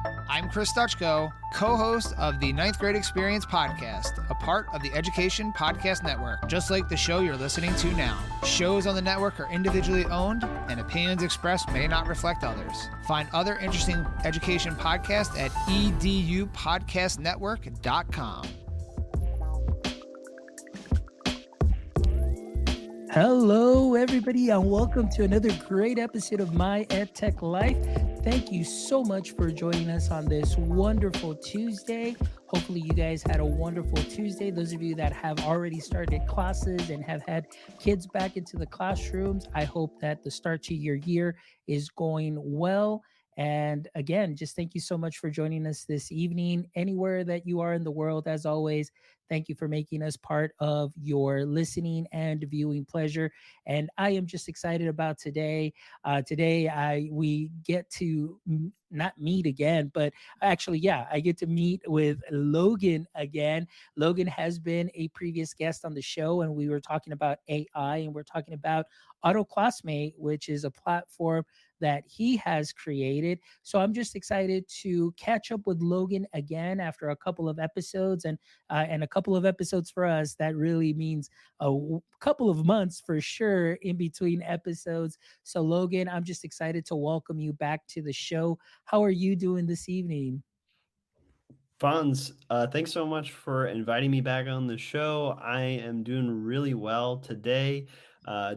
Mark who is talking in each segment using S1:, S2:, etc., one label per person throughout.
S1: I'm Chris Dutchko, co host of the Ninth Grade Experience podcast, a part of the Education Podcast Network, just like the show you're listening to now. Shows on the network are individually owned, and opinions expressed may not reflect others. Find other interesting education podcasts at edupodcastnetwork.com.
S2: Hello, everybody, and welcome to another great episode of My EdTech Life. Thank you so much for joining us on this wonderful Tuesday. Hopefully, you guys had a wonderful Tuesday. Those of you that have already started classes and have had kids back into the classrooms, I hope that the start to your year is going well. And again, just thank you so much for joining us this evening. Anywhere that you are in the world, as always, thank you for making us part of your listening and viewing pleasure. And I am just excited about today. Today, we get to not meet again, but actually, yeah, I get to meet with Logan again. Logan has been a previous guest on the show, and we were talking about AI, and we're talking about Auto Classmate, which is a platform that he has created. So I'm just excited to catch up with Logan again after a couple of episodes, and a couple of episodes for us. That really means couple of months for sure in between episodes. So Logan, I'm just excited to welcome you back to the show. How are you doing this evening?
S3: Fonz, thanks so much for inviting me back on the show. I am doing really well today.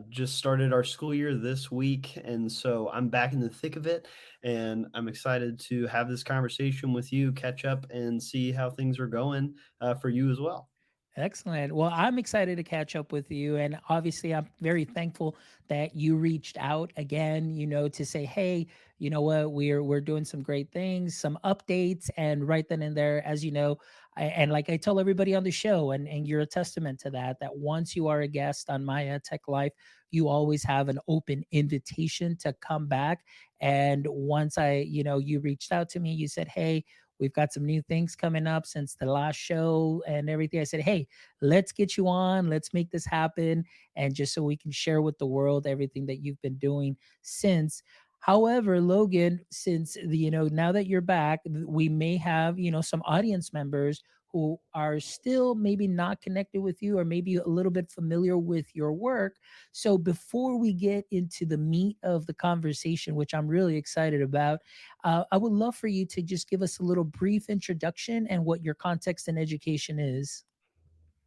S3: Just started our school year this week, and so I'm back in the thick of it. And I'm excited to have this conversation with you, catch up, and see how things are going for you as well.
S2: Excellent. Well, I'm excited to catch up with you. And obviously, I'm very thankful that you reached out again, to say, hey, you know what, we're doing some great things, some updates. And right then and there, as you know, and like I tell everybody on the show, and you're a testament to that, that once you are a guest on Maya Tech Life, you always have an open invitation to come back. And once you reached out to me, you said, hey, we've got some new things coming up since the last show and everything. I said, hey, let's get you on. Let's make this happen. And just so we can share with the world everything that you've been doing since. However, Logan, since now that you're back, we may have some audience members who are still maybe not connected with you or maybe a little bit familiar with your work. So before we get into the meat of the conversation, which I'm really excited about, I would love for you to just give us a little brief introduction and what your context and education is.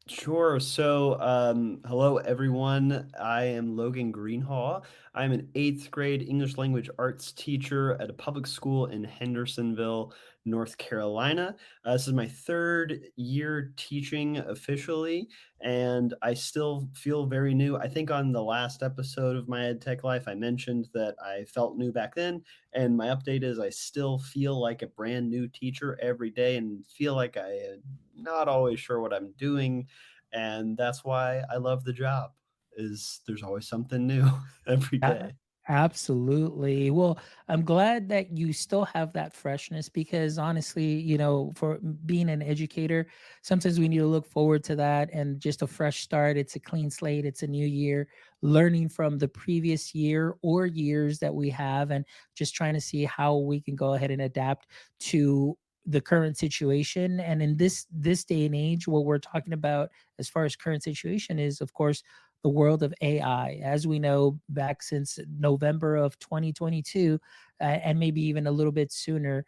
S3: Sure. So, hello everyone. I am Logan Greenhaw. I'm an eighth grade English language arts teacher at a public school in Hendersonville, North Carolina. This is my third year teaching officially, and I still feel very new. I think on the last episode of my EdTech Life, I mentioned that I felt new back then, and my update is I still feel like a brand new teacher every day and feel like I not always sure what I'm doing, and that's why I love the job. Is there's always something new every
S2: A-
S3: day.
S2: Absolutely. Well, I'm glad that you still have that freshness because honestly, for being an educator, sometimes we need to look forward to that and just a fresh start. It's a clean slate, it's a new year, learning from the previous year or years that we have, and just trying to see how we can go ahead and adapt to the current situation. And in this day and age, what we're talking about as far as current situation is, of course, the world of AI. As we know, back since November of 2022, and maybe even a little bit sooner,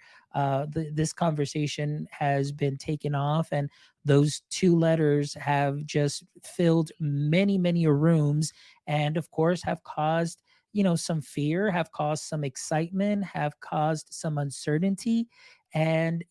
S2: this conversation has been taken off, and those two letters have just filled many, many rooms, and of course, have caused some fear, have caused some excitement, have caused some uncertainty. And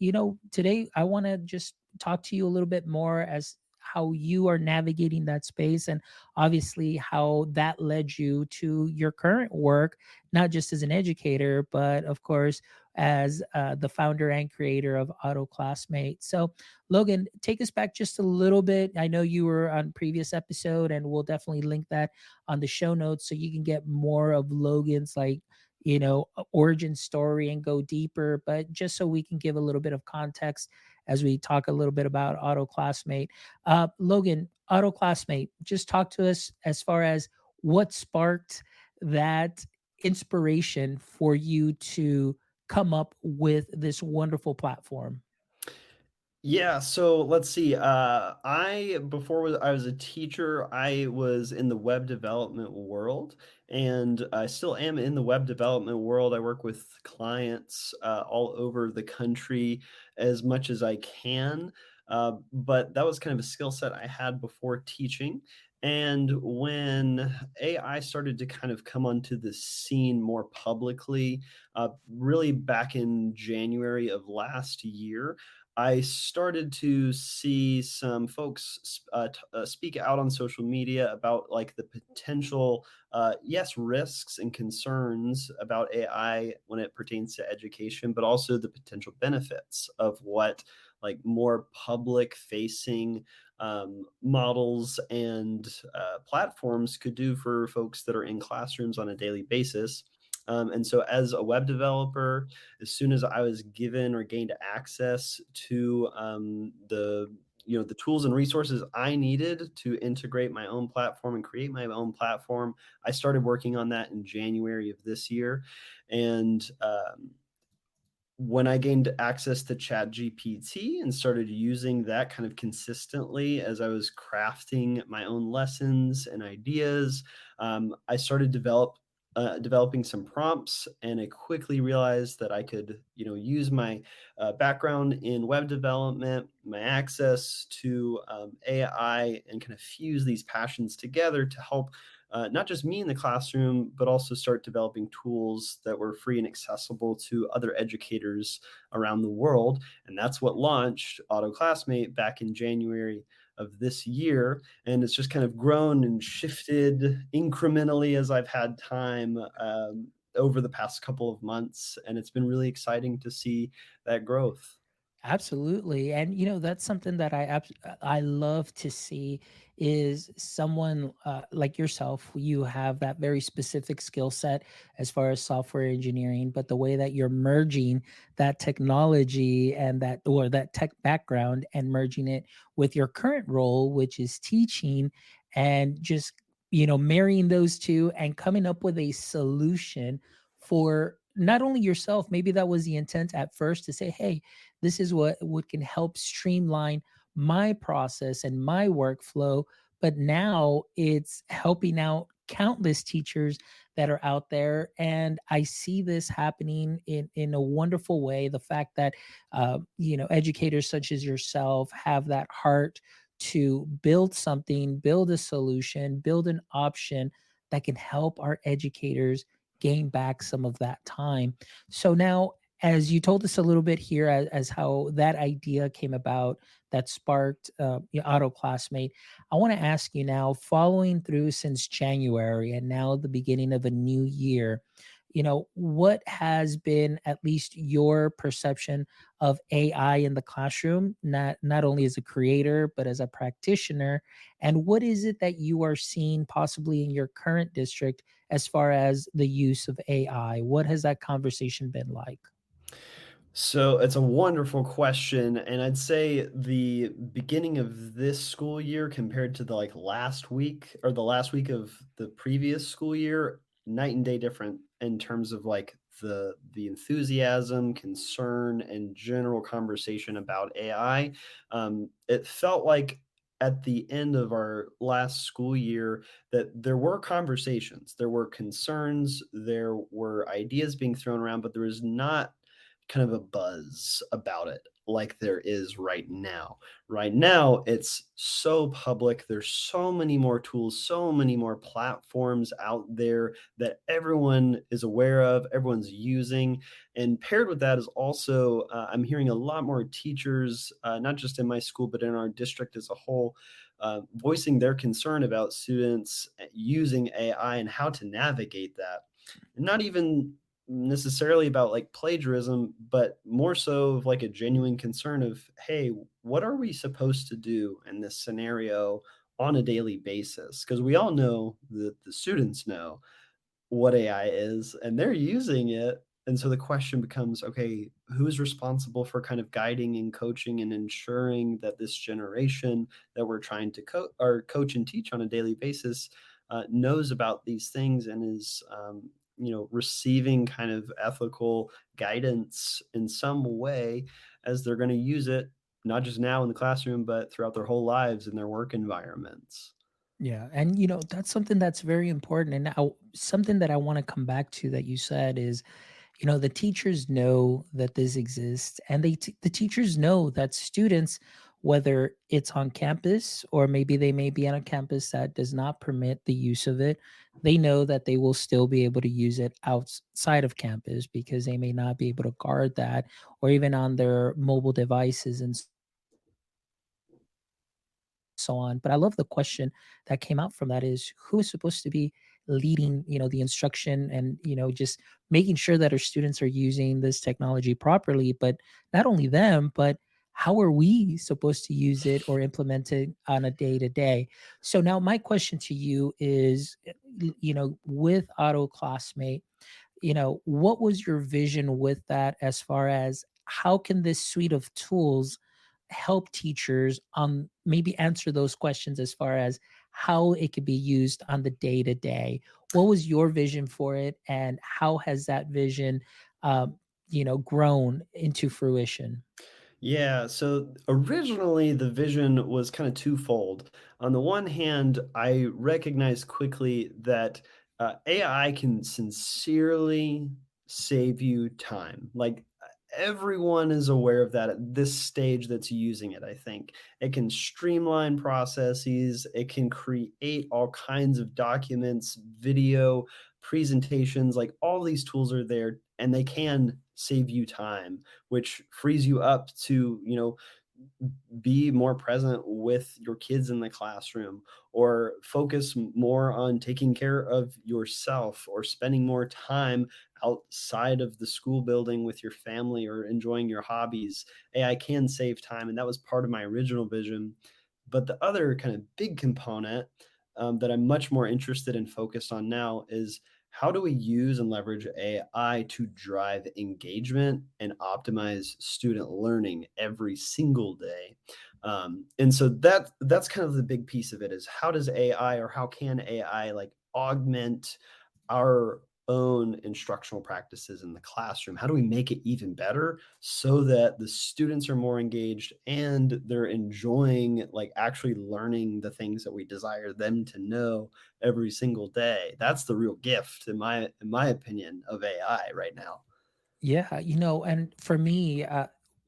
S2: today I want to just talk to you a little bit more as how you are navigating that space, and obviously how that led you to your current work, not just as an educator, but of course as the founder and creator of Auto Classmate. So, Logan, take us back just a little bit. I know you were on previous episode, and we'll definitely link that on the show notes so you can get more of Logan's origin story and go deeper. But just so we can give a little bit of context as we talk a little bit about Auto Classmate. Logan, Auto Classmate, just talk to us as far as what sparked that inspiration for you to come up with this wonderful platform?
S3: Yeah, so let's see. I was a teacher, I was in the web development world, and I still am in the web development world. I work with clients all over the country as much as I can. But that was kind of a skill set I had before teaching. And when AI started to kind of come onto the scene more publicly, really back in January of last year, I started to see some folks speak out on social media about like the potential, yes, risks and concerns about AI when it pertains to education, but also the potential benefits of what like more public facing models and platforms could do for folks that are in classrooms on a daily basis. And so, as a web developer, as soon as I was given or gained access to the tools and resources I needed to integrate my own platform and create my own platform, I started working on that in January of this year, and when I gained access to ChatGPT and started using that kind of consistently as I was crafting my own lessons and ideas, I started developing some prompts, and I quickly realized that I could, use my background in web development, my access to AI, and kind of fuse these passions together to help not just me in the classroom, but also start developing tools that were free and accessible to other educators around the world. And that's what launched Auto Classmate back in January of this year. And it's just kind of grown and shifted incrementally as I've had time over the past couple of months. And it's been really exciting to see that growth.
S2: Absolutely. And that's something that I love to see is someone like yourself. You have that very specific skill set as far as software engineering, but the way that you're merging that technology and that tech background and merging it with your current role, which is teaching, and just marrying those two and coming up with a solution for not only yourself. Maybe that was the intent at first, to say, hey, this is what can help streamline my process and my workflow. But now it's helping out countless teachers that are out there, and I see this happening in a wonderful way. The fact that educators such as yourself have that heart to build something, build a solution, build an option that can help our educators gain back some of that time. So now, as you told us a little bit here, as how that idea came about, that sparked Auto Classmate, I want to ask you now, following through since January and now the beginning of a new year, what has been at least your perception of AI in the classroom, not only as a creator but as a practitioner, and what is it that you are seeing possibly in your current district as far as the use of AI? What has that conversation been like?
S3: So it's a wonderful question, and I'd say the beginning of this school year compared to the like last week or the last week of the previous school year, night and day different in terms of like the enthusiasm, concern, and general conversation about AI. It felt like at the end of our last school year that there were conversations, there were concerns, there were ideas being thrown around, but there was not kind of a buzz about it like there is right now. Right now, it's so public. There's so many more tools, so many more platforms out there that everyone is aware of, everyone's using. And paired with that is also, I'm hearing a lot more teachers, not just in my school, but in our district as a whole, voicing their concern about students using AI and how to navigate that. And not even necessarily about like plagiarism, but more so of like a genuine concern of, hey, what are we supposed to do in this scenario on a daily basis? Because we all know that the students know what AI is and they're using it. And so the question becomes, okay, who's responsible for kind of guiding and coaching and ensuring that this generation that we're trying to coach and teach on a daily basis knows about these things and is receiving kind of ethical guidance in some way as they're going to use it, not just now in the classroom, but throughout their whole lives in their work environments.
S2: Yeah, and that's something that's very important. And now something that I want to come back to that you said is, the teachers know that this exists, and the teachers know that students, whether it's on campus or maybe they may be on a campus that does not permit the use of it, they know that they will still be able to use it outside of campus because they may not be able to guard that, or even on their mobile devices and so on. But I love the question that came out from that is, who is supposed to be leading, the instruction and, just making sure that our students are using this technology properly. But not only them, but how are we supposed to use it or implement it on a day to day? So now my question to you is, with Auto Classmate, what was your vision with that, as far as how can this suite of tools help teachers maybe answer those questions as far as how it could be used on the day to day? What was your vision for it, and how has that vision, grown into fruition?
S3: Yeah, so originally the vision was kind of twofold. On the one hand, I recognized quickly that AI can sincerely save you time. Like everyone is aware of that at this stage that's using it, I think. It can streamline processes, it can create all kinds of documents, video, presentations, like all these tools are there and they can save you time, which frees you up to, be more present with your kids in the classroom, or focus more on taking care of yourself, or spending more time outside of the school building with your family or enjoying your hobbies. AI can save time, and that was part of my original vision. But the other kind of big component that I'm much more interested and focused on now is, how do we use and leverage AI to drive engagement and optimize student learning every single day? And so that's kind of the big piece of it, is how does AI, or how can AI, like, augment our own instructional practices in the classroom? How do we make it even better so that the students are more engaged and they're enjoying, like, actually learning the things that we desire them to know every single day? That's the real gift, in my opinion, of AI right now.
S2: Yeah, and for me,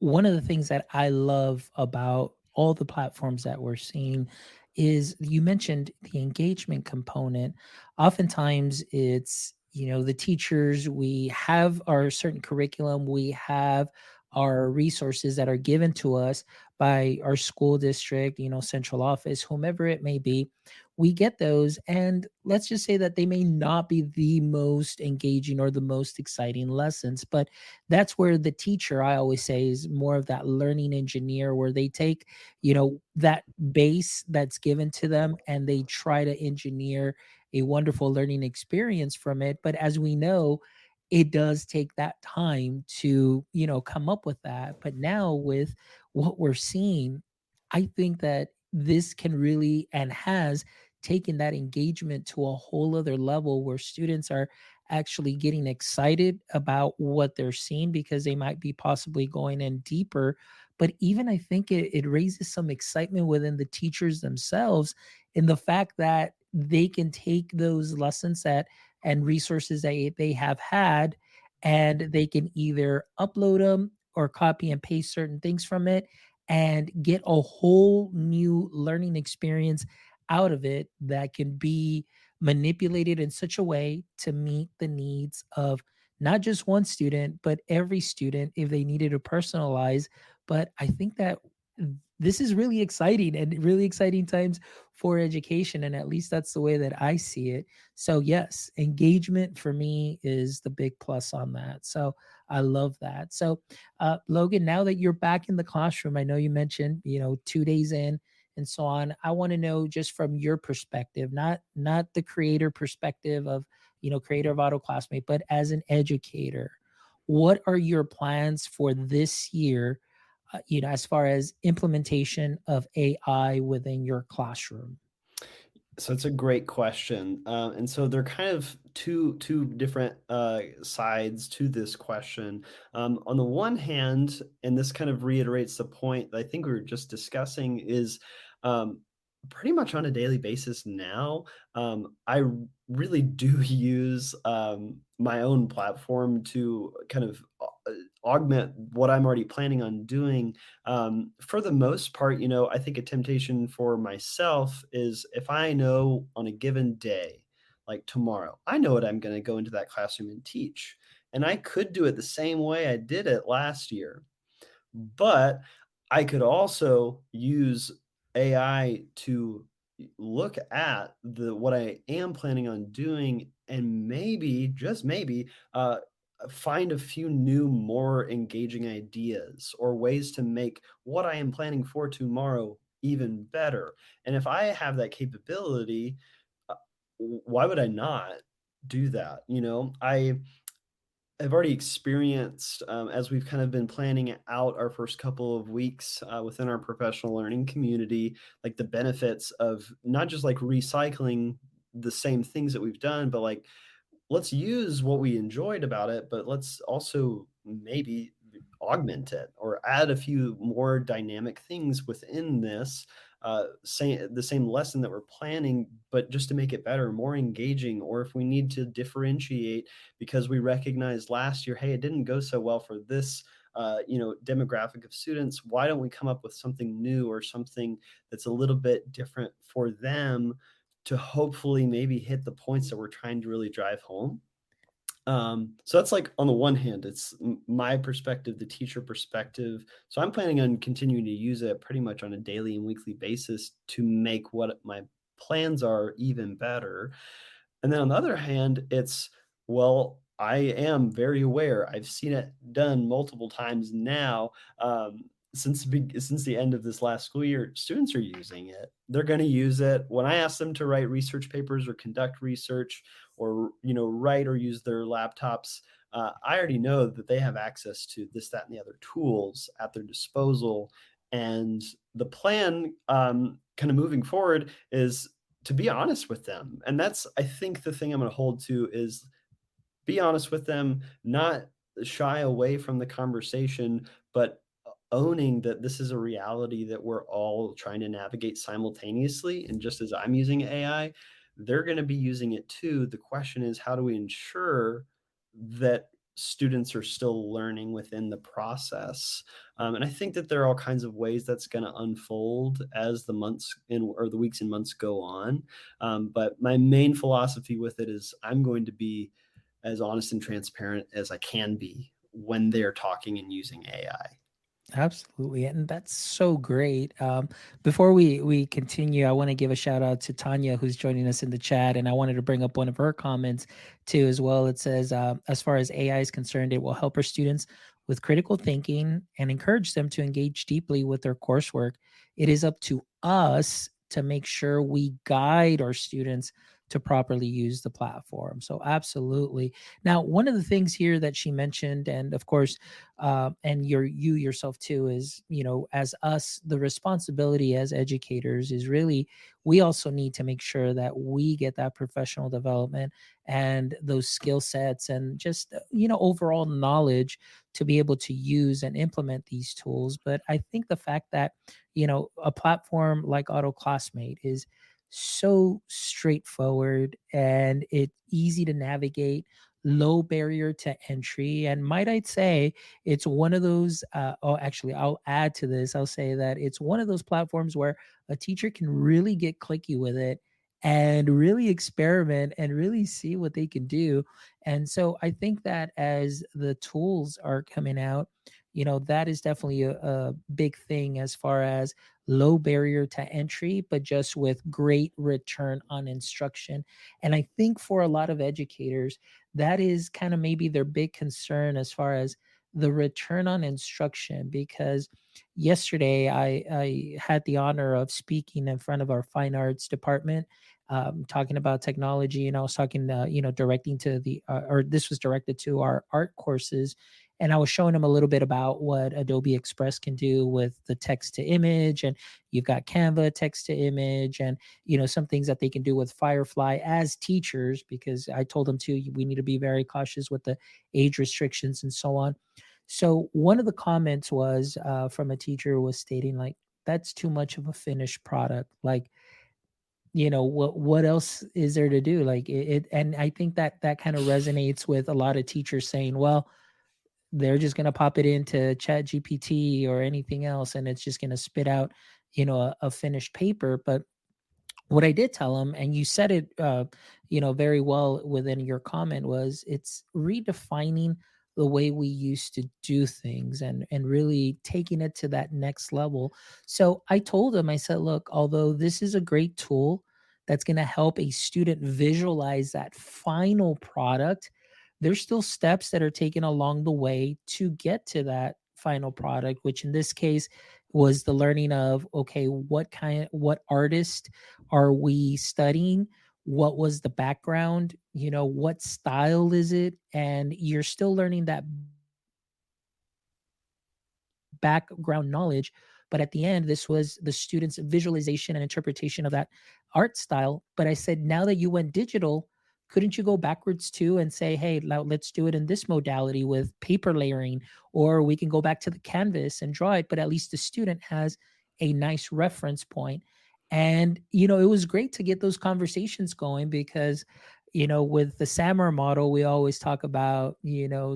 S2: one of the things that I love about all the platforms that we're seeing is, you mentioned the engagement component. Oftentimes, it's, the teachers, we have our certain curriculum, we have our resources that are given to us by our school district, central office, whomever it may be. We get those, and let's just say that they may not be the most engaging or the most exciting lessons, but that's where the teacher, I always say, is more of that learning engineer, where they take, that base that's given to them and they try to engineer a wonderful learning experience from it. But as we know, it does take that time to, come up with that. But now with what we're seeing, I think that this can really, and has taken that engagement to a whole other level, where students are actually getting excited about what they're seeing because they might be possibly going in deeper. But even I think it raises some excitement within the teachers themselves, in the fact that they can take those lessons that and resources that they have had, and they can either upload them or copy and paste certain things from it and get a whole new learning experience out of it that can be manipulated in such a way to meet the needs of not just one student, but every student if they needed to personalize. But I think that this is really exciting, and really exciting times for education. And at least that's the way that I see it. So, yes, engagement for me is the big plus on that. So, I love that. So, Logan, now that you're back in the classroom, I know you mentioned, 2 days in and so on. I want to know, just from your perspective, not the creator perspective of, creator of Auto Classmate, but as an educator, what are your plans for this year, as far as implementation of AI within your classroom?
S3: So it's a great question, and so there are kind of two different sides to this question. On the one hand, and this kind of reiterates the point that I think we were just discussing, is um, pretty much on a daily basis now. Really do use my own platform to kind of augment what I'm already planning on doing. For the most part, I think a temptation for myself is if I know on a given day, like tomorrow, I know what I'm going to go into that classroom and teach. And I could do it the same way I did it last year. But I could also use AI to look at the what I am planning on doing and maybe, just maybe, find a few new, more engaging ideas or ways to make what I am planning for tomorrow even better. And if I have that capability, uh, why would I not do that? I've already experienced, as we've kind of been planning out our first couple of weeks within our professional learning community, like the benefits of not just like recycling the same things that we've done, but like let's use what we enjoyed about it, but let's also maybe augment it or add a few more dynamic things within this the same lesson that we're planning, but just to make it better, more engaging, or if we need to differentiate because we recognized last year, hey, it didn't go so well for this demographic of students. Why don't we come up with something new or something that's a little bit different for them to hopefully maybe hit the points that we're trying to really drive home. So that's like on the one hand, it's my perspective, the teacher perspective. So I'm planning on continuing to use it pretty much on a daily and weekly basis to make what my plans are even better. And then on the other hand, it's, well, I am very aware. I've seen it done multiple times now. Since the end of this last school year, students are using it. They're going to use it. When I ask them to write research papers or conduct research, or write or use their laptops, I already know that they have access to this, that, and the other tools at their disposal. And the plan, kind of moving forward, is to be honest with them. And that's, I think, the thing I'm going to hold to is be honest with them, not shy away from the conversation, but owning that this is a reality that we're all trying to navigate simultaneously. And just as I'm using AI, they're going to be using it too. The question is, how do we ensure that students are still learning within the process? And I think that there are all kinds of ways that's going to unfold as the or the weeks and months go on. But my main philosophy with it is I'm going to be as honest and transparent as I can be when they're talking and using AI.
S2: Absolutely, and that's so great. Before we continue, I want to give a shout out to Tanya who's joining us in the chat, and I wanted to bring up one of her comments too as well. It says, as far as AI is concerned, it will help our students with critical thinking and encourage them to engage deeply with their coursework. It is up to us to make sure we guide our students to properly use the platform. So absolutely. Now, one of the things here that she mentioned, and of course and you yourself too, is as us, the responsibility as educators is really, we also need to make sure that we get that professional development and those skill sets and just overall knowledge to be able to use and implement these tools. But I think the fact that a platform like Auto Classmate is so straightforward and it's easy to navigate, low barrier to entry, and might I say it's one of those oh, actually, I'll add to this. I'll say that it's one of those platforms where a teacher can really get clicky with it and really experiment and really see what they can do. And so I think that as the tools are coming out, that is definitely a big thing as far as low barrier to entry, but just with great return on instruction. And I think for a lot of educators, that is kind of maybe their big concern as far as the return on instruction. Because yesterday I had the honor of speaking in front of our fine arts department, talking about technology, and I was talking directing to the or this was directed to our art courses. And I was showing him a little bit about what Adobe Express can do with the text to image, and you've got Canva text to image, and some things that they can do with Firefly as teachers, because I told them too, we need to be very cautious with the age restrictions and so on. So one of the comments was from a teacher was stating like, that's too much of a finished product. Like, what else is there to do? Like and I think that that kind of resonates with a lot of teachers saying, well, they're just going to pop it into Chat GPT or anything else, and it's just going to spit out a finished paper. But what I did tell him, and you said it, very well within your comment, was it's redefining the way we used to do things, and really taking it to that next level. So I told him, I said, look, although this is a great tool that's going to help a student visualize that final product, there's still steps that are taken along the way to get to that final product, which in this case was the learning of, okay, what artist are we studying? What was the background? What style is it? And you're still learning that background knowledge. But at the end, this was the student's visualization and interpretation of that art style. But I said, now that you went digital, couldn't you go backwards too and say, hey, now let's do it in this modality with paper layering, or we can go back to the canvas and draw it, but at least the student has a nice reference point. And, it was great to get those conversations going because, with the SAMR model, we always talk about,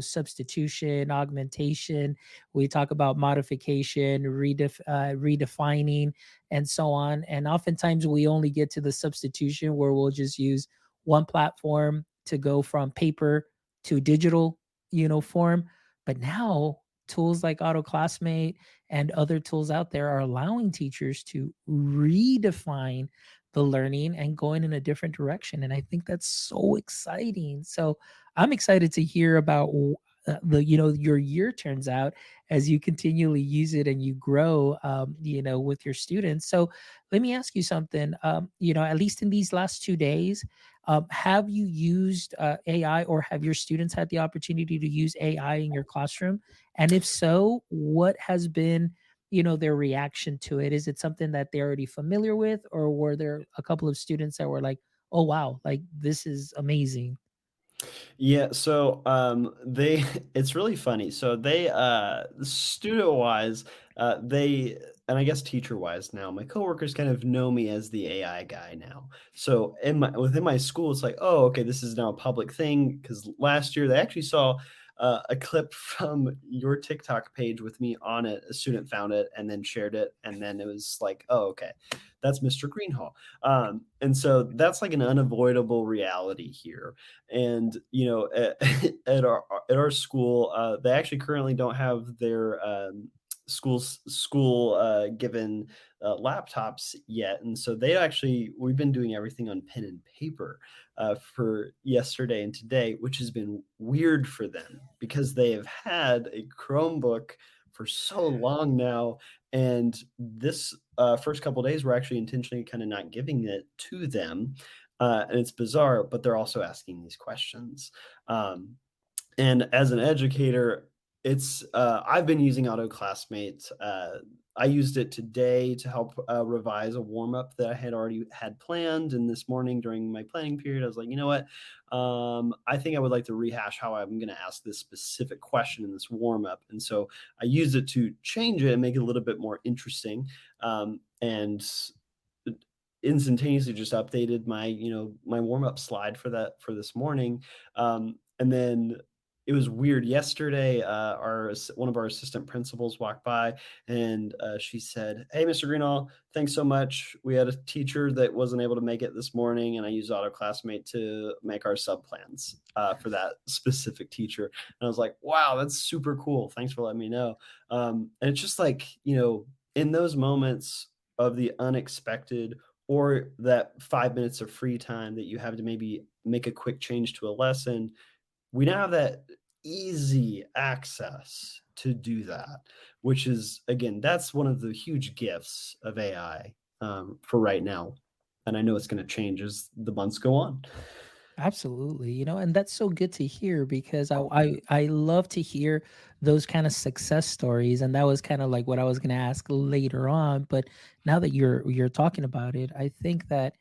S2: substitution, augmentation, we talk about modification, redefining, and so on. And oftentimes we only get to the substitution where we'll just use one platform to go from paper to digital, form. But now tools like Auto Classmate and other tools out there are allowing teachers to redefine the learning and going in a different direction. And I think that's so exciting. So I'm excited to hear about your year turns out as you continually use it and you grow with your students. So let me ask you something. At least in these last 2 days, have you used AI, or have your students had the opportunity to use AI in your classroom? And if so, what has been their reaction to it? Is it something that they're already familiar with, or were there a couple of students that were like, oh wow, like this is amazing?
S3: Yeah, so they it's really funny. So they student wise, they and I guess teacher wise now, my coworkers kind of know me as the AI guy now. So within my school, it's like, oh, okay, this is now a public thing because last year they actually saw a clip from your TikTok page with me on it. A student found it and then shared it, and then it was like, oh, okay, that's Mr. Greenhall. And so that's like an unavoidable reality here. And at our school, they actually currently don't have their school given laptops yet, and so we've been doing everything on pen and paper for yesterday and today, which has been weird for them because they have had a Chromebook for so long now, and this first couple days we're actually intentionally kind of not giving it to them, and it's bizarre, but they're also asking these questions. Um, and as an educator, it's I've been using Auto Classmate. I used it today to help revise a warm up that I had already had planned. And this morning during my planning period, I was like, you know what? I think I would like to rehash how I'm going to ask this specific question in this warm up. And so I used it to change it and make it a little bit more interesting. And instantaneously just updated my warm up slide for this morning. And then it was weird yesterday. One of our assistant principals walked by, and she said, "Hey, Mr. Greenall, thanks so much. We had a teacher that wasn't able to make it this morning, and I used Auto Classmate to make our sub plans for that specific teacher." And I was like, "Wow, that's super cool. Thanks for letting me know." And it's just like, in those moments of the unexpected, or that 5 minutes of free time that you have to maybe make a quick change to a lesson, we now have that easy access to do that, which is, again, that's one of the huge gifts of AI for right now. And I know it's going to change as the months go on.
S2: Absolutely, and that's so good to hear because I love to hear those kind of success stories, and that was kind of like what I was going to ask later on. But now that you're talking about it, I think that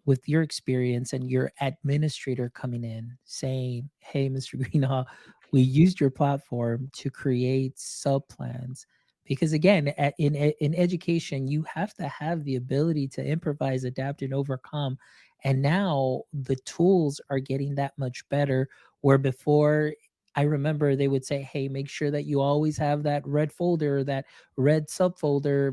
S2: with your experience and your administrator coming in saying, "Hey, Mr. Greenhaw, we used your platform to create sub plans." Because again, in education, you have to have the ability to improvise, adapt, and overcome, and now the tools are getting that much better. Where before, I remember they would say, "Hey, make sure that you always have that red folder, that red subfolder,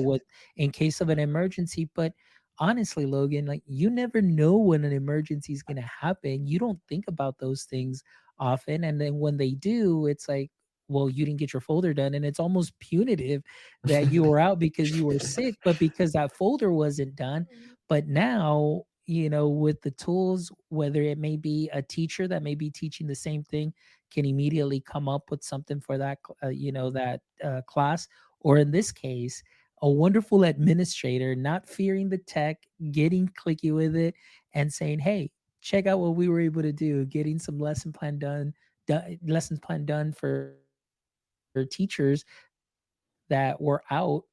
S2: with in case of an emergency." But honestly, Logan, like you never know when an emergency is going to happen. You don't think about those things often, and then when they do, it's like, well, you didn't get your folder done, and it's almost punitive that you were out because you were sick, but because that folder wasn't done. But now, with the tools, whether it may be a teacher that may be teaching the same thing, can immediately come up with something for that, that class, or in this case, a wonderful administrator not fearing the tech, getting clicky with it, and saying, "Hey, check out what we were able to do, getting some lessons plan done for teachers that were out."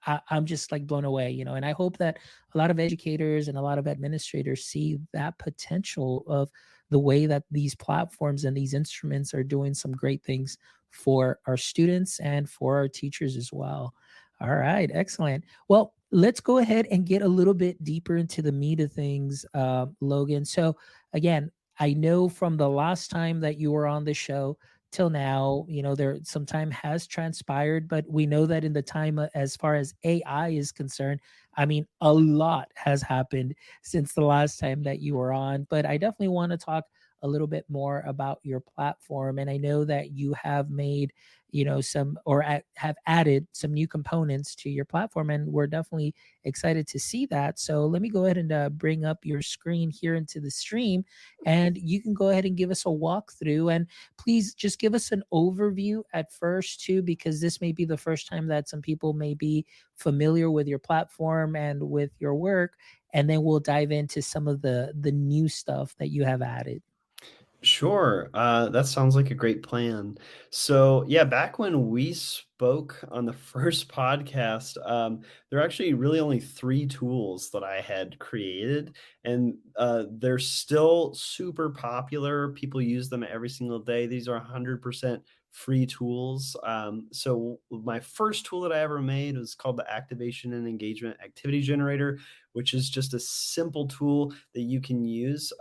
S2: I'm just like blown away, and I hope that a lot of educators and a lot of administrators see that potential of the way that these platforms and these instruments are doing some great things for our students and for our teachers as well. All right, excellent. Well, let's go ahead and get a little bit deeper into the meat of things, Logan. So again, I know from the last time that you were on the show till now, there some time has transpired, but we know that in the time, as far as AI is concerned, I mean, a lot has happened since the last time that you were on. But I definitely want to talk a little bit more about your platform. And I know that you have made, some, or have added some new components to your platform. And we're definitely excited to see that. So let me go ahead and bring up your screen here into the stream, and you can go ahead and give us a walkthrough. And please just give us an overview at first, too, because this may be the first time that some people may be familiar with your platform and with your work. And then we'll dive into some of the new stuff that you have added.
S3: Sure. That sounds like a great plan. So, yeah, back when we spoke on the first podcast, there are actually really only three tools that I had created, and they're still super popular. People use them every single day. These are 100% free tools. So, my first tool that I ever made was called the Activation and Engagement Activity Generator, which is just a simple tool that you can use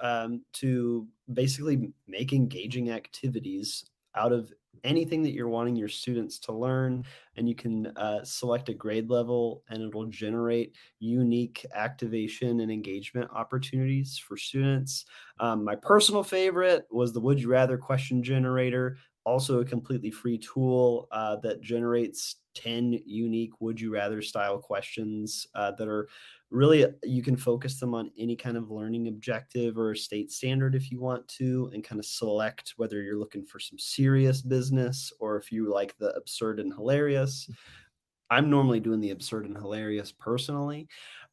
S3: to basically make engaging activities out of anything that you're wanting your students to learn. And you can select a grade level, and it'll generate unique activation and engagement opportunities for students. My personal favorite was the Would You Rather question generator, also a completely free tool that generates 10 unique would you rather style questions that are really, you can focus them on any kind of learning objective or state standard if you want to, and kind of select whether you're looking for some serious business or if you like the absurd and hilarious. I'm normally doing the absurd and hilarious personally.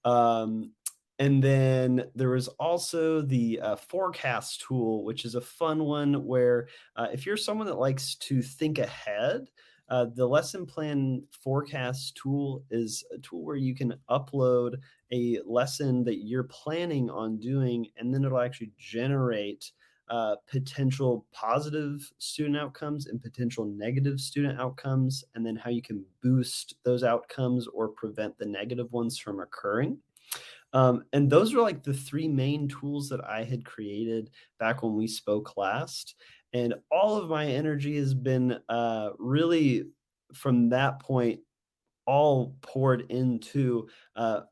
S3: Um, and then there was also the forecast tool, which is a fun one where if you're someone that likes to think ahead, the lesson plan forecast tool is a tool where you can upload a lesson that you're planning on doing, and then it'll actually generate potential positive student outcomes and potential negative student outcomes, and then how you can boost those outcomes or prevent the negative ones from occurring. And those are like the three main tools that I had created back when we spoke last. And all of my energy has been really from that point all poured into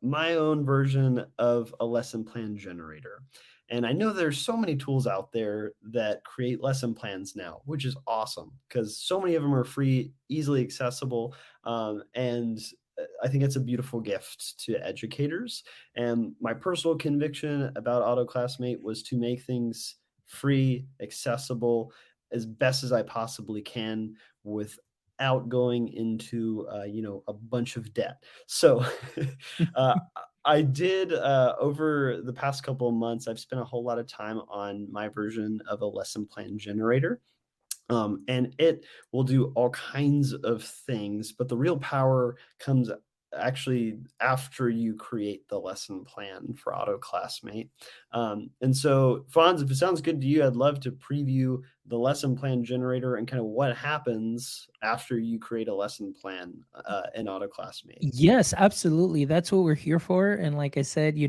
S3: my own version of a lesson plan generator. And I know there's so many tools out there that create lesson plans now, which is awesome because so many of them are free, easily accessible, and I think it's a beautiful gift to educators. And my personal conviction about Auto Classmate was to make things free, accessible, as best as I possibly can without going into a bunch of debt. So uh, I did over the past couple of months, I've spent a whole lot of time on my version of a lesson plan generator. And it will do all kinds of things, but the real power comes actually after you create the lesson plan for Auto Classmate. And so, Fonz, if it sounds good to you, I'd love to preview the lesson plan generator and kind of what happens after you create a lesson plan in Auto Classmate.
S2: Yes, absolutely. That's what we're here for. And like I said,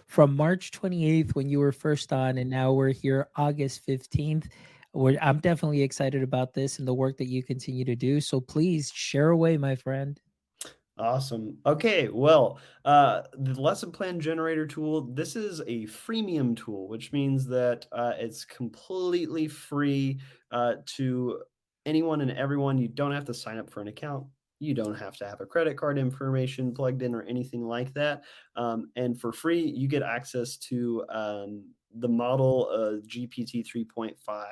S2: from March 28th when you were first on, and now we're here August 15th. I'm definitely excited about this and the work that you continue to do. So please share away, my friend.
S3: Awesome. Okay, well, the lesson plan generator tool, this is a freemium tool, which means that it's completely free to anyone and everyone. You don't have to sign up for an account. You don't have to have a credit card information plugged in or anything like that. And for free, you get access to the model GPT 3.5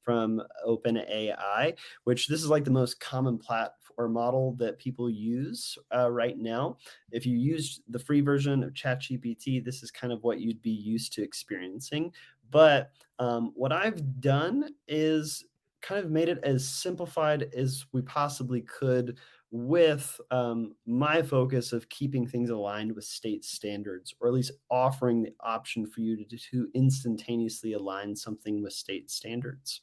S3: from OpenAI, which this is like the most common platform or model that people use right now. If you use the free version of ChatGPT, this is kind of what you'd be used to experiencing. But what I've done is kind of made it as simplified as we possibly could with my focus of keeping things aligned with state standards, or at least offering the option for you to instantaneously align something with state standards.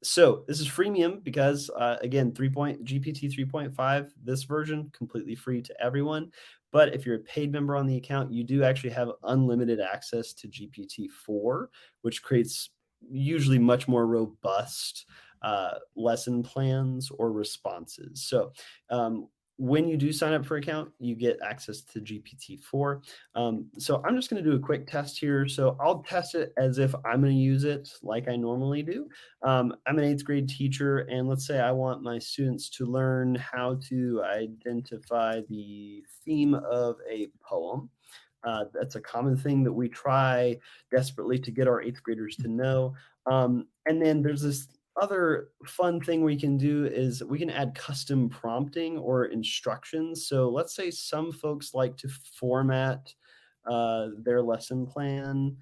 S3: So this is freemium because again, GPT 3.5, this version completely free to everyone. But if you're a paid member on the account, you do actually have unlimited access to GPT-4, which creates usually much more robust lesson plans or responses. So when you do sign up for an account, you get access to GPT-4. So I'm just going to do a quick test here. So I'll test it as if I'm going to use it like I normally do. I'm an 8th grade teacher, and let's say I want my students to learn how to identify the theme of a poem. That's a common thing that we try desperately to get our 8th graders to know. And then there's this other fun thing we can do is we can add custom prompting or instructions. So let's say some folks like to format their lesson plan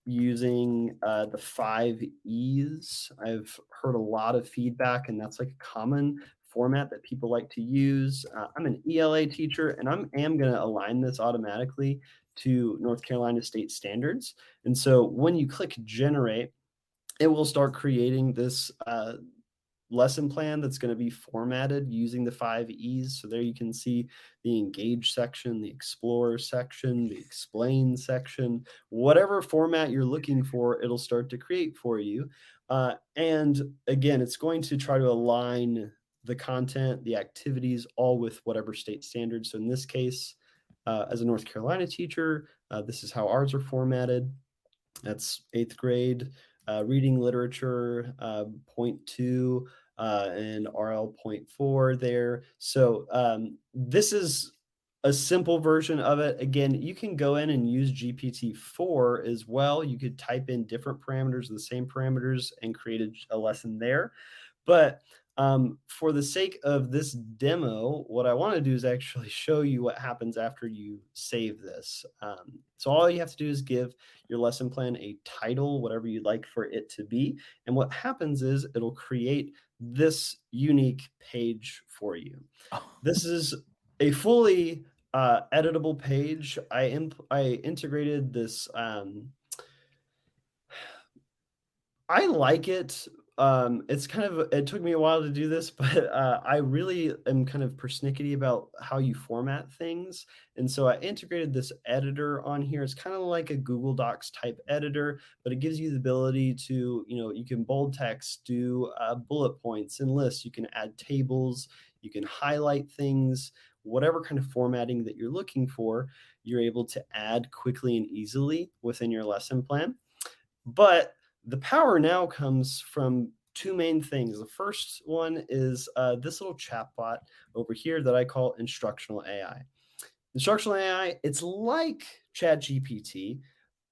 S3: using the 5 E's. I've heard a lot of feedback, and that's like a common format that people like to use. I'm an ELA teacher, and am going to align this automatically to North Carolina state standards. And so when you click generate, it will start creating this lesson plan that's going to be formatted using the 5 E's. So there you can see the engage section, the explore section, the explain section, whatever format you're looking for, it'll start to create for you. And again, it's going to try to align the content, the activities, all with whatever state standards. So in this case, as a North Carolina teacher, this is how ours are formatted. That's 8th grade. Reading literature, point 2, and RL point 4 there. So this is a simple version of it. Again, you can go in and use GPT-4 as well. You could type in different parameters, the same parameters, and create a lesson there. But for the sake of this demo, what I want to do is actually show you what happens after you save this. So all you have to do is give your lesson plan a title, whatever you'd like for it to be. And what happens is it'll create this unique page for you. This is a fully editable page. I integrated this. I like it. It's kind of it took me a while to do this, but I really am kind of persnickety about how you format things. And so I integrated this editor on here. It's kind of like a Google Docs type editor, but it gives you the ability to, you can bold text, do bullet points and lists. You can add tables, you can highlight things, whatever kind of formatting that you're looking for, you're able to add quickly and easily within your lesson plan. But the power now comes from two main things. The first one is this little chatbot over here that I call instructional AI. Instructional AI, it's like ChatGPT,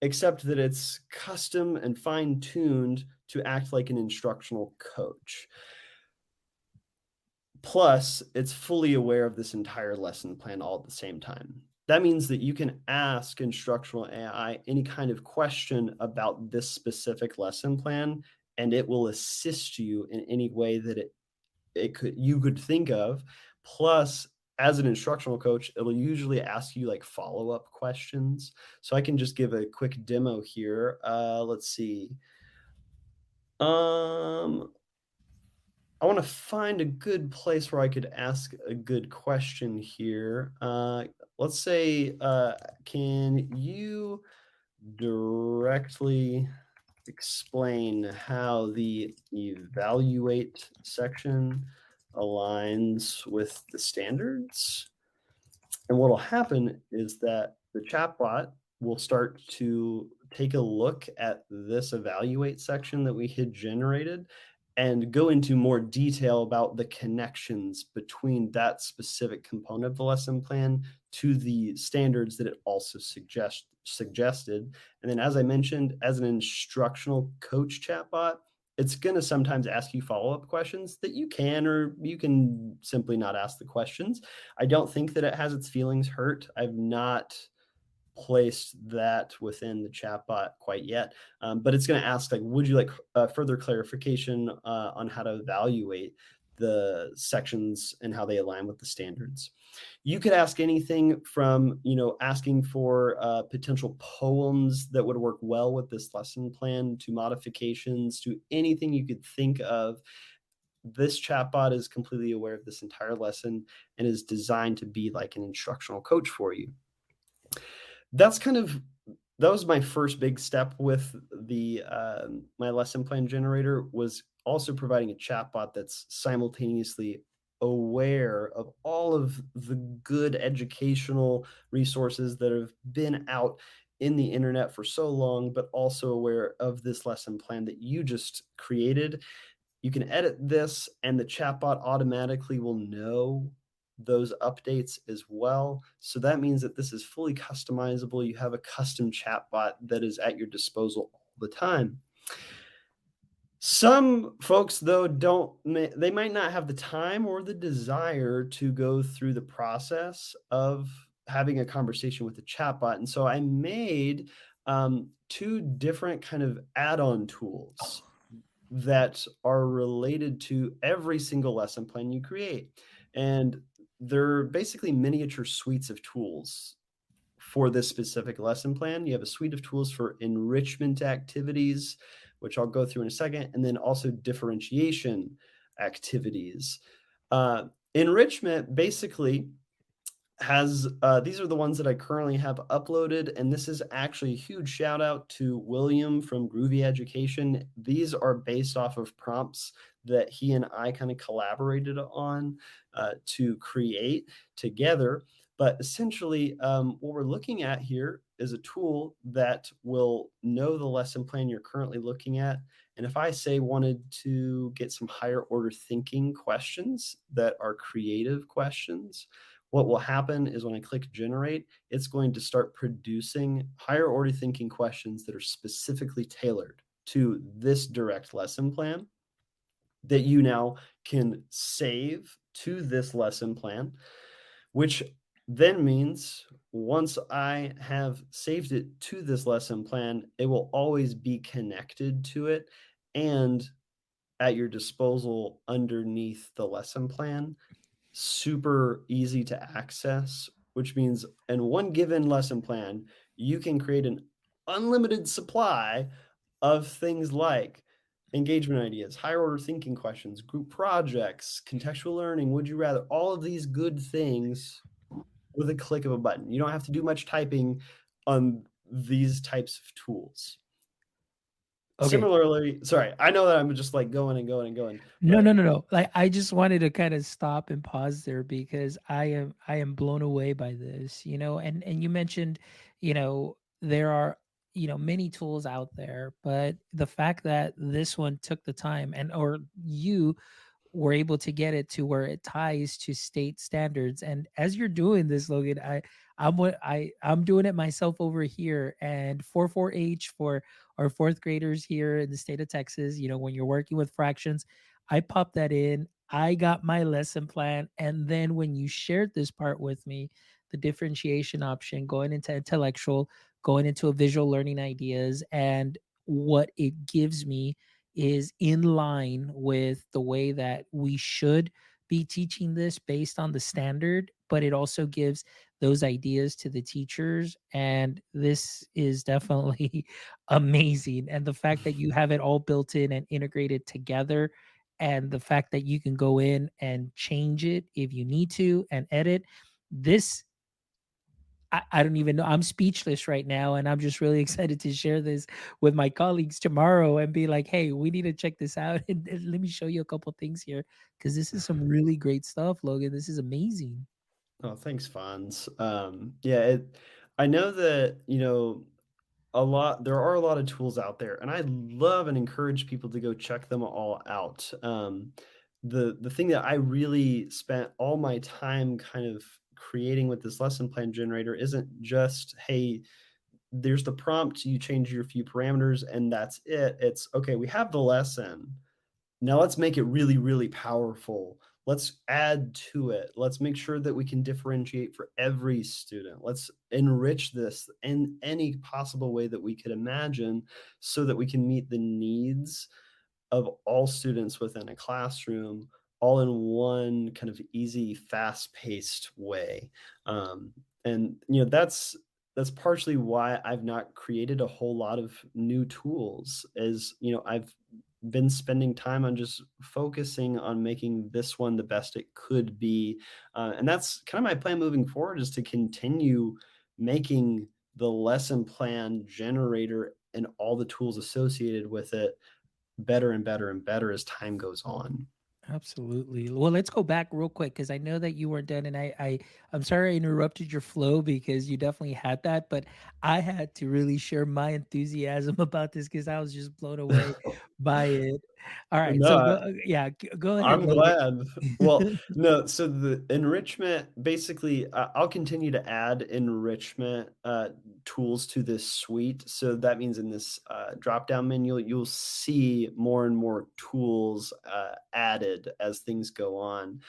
S3: except that it's custom and fine-tuned to act like an instructional coach. Plus, it's fully aware of this entire lesson plan all at the same time. That means that you can ask instructional AI any kind of question about this specific lesson plan, and it will assist you in any way that it could you could think of. Plus, as an instructional coach, it'll usually ask you like follow-up questions. So I can just give a quick demo here. Let's see. Um, I want to find a good place where I could ask a good question here. Let's say, can you directly explain how the evaluate section aligns with the standards? And what'll happen is that the chatbot will start to take a look at this evaluate section that we had generated and go into more detail about the connections between that specific component of the lesson plan to the standards that it also suggested. And then, as I mentioned, as an instructional coach chatbot, it's going to sometimes ask you follow-up questions that you can or you can simply not ask the questions. I don't think that it has its feelings hurt. I've not placed that within the chatbot quite yet, but it's going to ask like, would you like further clarification on how to evaluate the sections and how they align with the standards? You could ask anything from, asking for potential poems that would work well with this lesson plan to modifications to anything you could think of. This chatbot is completely aware of this entire lesson and is designed to be like an instructional coach for you. That's kind of that was my first big step with the my lesson plan generator, was also providing a chatbot that's simultaneously aware of all of the good educational resources that have been out in the internet for so long, but also aware of this lesson plan that you just created. You can edit this, and the chatbot automatically will know those updates as well. So that means that this is fully customizable. You have a custom chatbot that is at your disposal all the time. Some folks, though, they might not have the time or the desire to go through the process of having a conversation with the chatbot. And so I made two different kind of add-on tools that are related to every single lesson plan you create. And they're basically miniature suites of tools for this specific lesson plan. You have a suite of tools for enrichment activities, which I'll go through in a second, and then also differentiation activities. Enrichment basically has these are the ones that I currently have uploaded, and this is actually a huge shout out to William from Groovy Education. These are based off of prompts that he and I kind of collaborated on to create together. But essentially, what we're looking at here is a tool that will know the lesson plan you're currently looking at. And if I say wanted to get some higher order thinking questions that are creative questions, what will happen is when I click generate, it's going to start producing higher order thinking questions that are specifically tailored to this direct lesson plan that you now can save to this lesson plan, which then means once I have saved it to this lesson plan, it will always be connected to it and at your disposal underneath the lesson plan. Super easy to access, which means in one given lesson plan, you can create an unlimited supply of things like engagement ideas, higher order thinking questions, group projects, contextual learning, would you rather, all of these good things with a click of a button. You don't have to do much typing on these types of tools.
S2: Okay.
S3: Similarly, sorry, I know that I'm just like going and going and going.
S2: No. Like I just wanted to kind of stop and pause there because I am blown away by this, and you mentioned, there are, many tools out there, but the fact that this one took the time and or you were able to get it to where it ties to state standards. And as you're doing this, Logan, I'm doing it myself over here. And 44H for our fourth graders here in the state of Texas, when you're working with fractions, I popped that in. I got my lesson plan. And then when you shared this part with me, the differentiation option, going into intellectual, going into a visual learning ideas, and what it gives me is in line with the way that we should be teaching this based on the standard, but it also gives those ideas to the teachers. And this is definitely amazing. And the fact that you have it all built in and integrated together, and the fact that you can go in and change it if you need to and edit this, I don't even know. I'm speechless right now, and I'm just really excited to share this with my colleagues tomorrow and be like, "Hey, we need to check this out, and let me show you a couple things here because this is some really great stuff, Logan. This is amazing."
S3: Oh, thanks, Fonz. Yeah, I know that, there are a lot of tools out there, and I love and encourage people to go check them all out. The thing that I really spent all my time kind of creating with this lesson plan generator isn't just, hey, there's the prompt, you change your few parameters, and that's it. It's okay, we have the lesson. Now let's make it really, really powerful. Let's add to it. Let's make sure that we can differentiate for every student. Let's enrich this in any possible way that we could imagine so that we can meet the needs of all students within a classroom, all in one kind of easy, fast-paced way. Um, and that's partially why I've not created a whole lot of new tools. I've been spending time on just focusing on making this one the best it could be, and that's kind of my plan moving forward, is to continue making the lesson plan generator and all the tools associated with it better and better and better as time goes on.
S2: Absolutely. Well, let's go back real quick because I know that you weren't done, and I'm sorry I interrupted your flow because you definitely had that, but I had to really share my enthusiasm about this because I was just blown away by it. All right, so
S3: No,
S2: go, yeah, go ahead,
S3: I'm
S2: Logan.
S3: glad. Well, no, so the enrichment, basically, I'll continue to add enrichment tools to this suite. So that means in this drop-down menu, you'll see more and more tools added as things go on.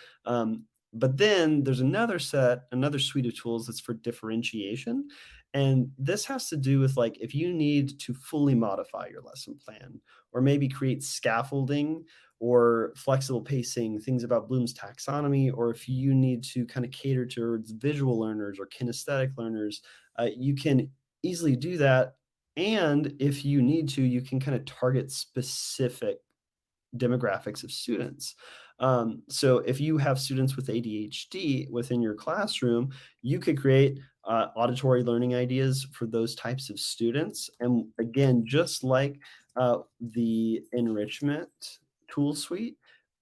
S3: But then there's another suite of tools that's for differentiation. And this has to do with, like, if you need to fully modify your lesson plan or maybe create scaffolding or flexible pacing, things about Bloom's taxonomy, or if you need to kind of cater towards visual learners or kinesthetic learners, you can easily do that. And if you need to, you can kind of target specific demographics of students. So if you have students with ADHD within your classroom, you could create auditory learning ideas for those types of students. And again, just like the enrichment tool suite,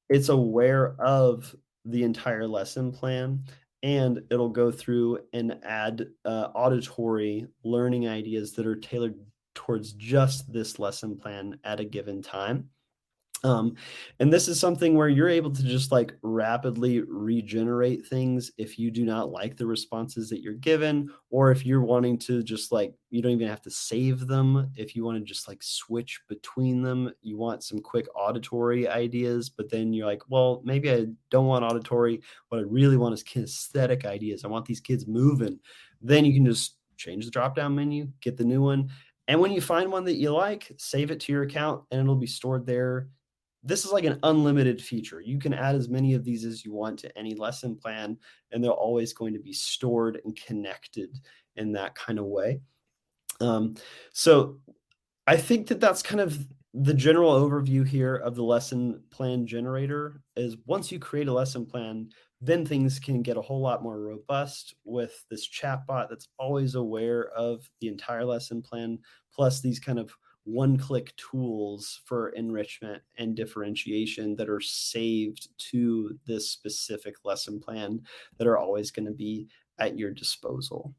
S3: it's aware of the entire lesson plan, and it'll go through and add auditory learning ideas that are tailored towards just this lesson plan at a given time. Um, and this is something where you're able to just like rapidly regenerate things if you do not like the responses that you're given, or if you're wanting to just like, you don't even have to save them. If you want to just like switch between them, you want some quick auditory ideas, but then you're like, well, maybe I don't want auditory. What I really want is kinesthetic ideas. I want these kids moving. Then you can just change the drop down menu, get the new one. And when you find one that you like, save it to your account and it'll be stored there. This is like an unlimited feature. You can add as many of these as you want to any lesson plan, and they're always going to be stored and connected in that kind of way. So I think that that's kind of the general overview here of the lesson plan generator. Is once you create a lesson plan, then things can get a whole lot more robust with this chatbot that's always aware of the entire lesson plan, plus these kind of one-click tools for enrichment and differentiation that are saved to this specific lesson plan that are always going to be at your disposal.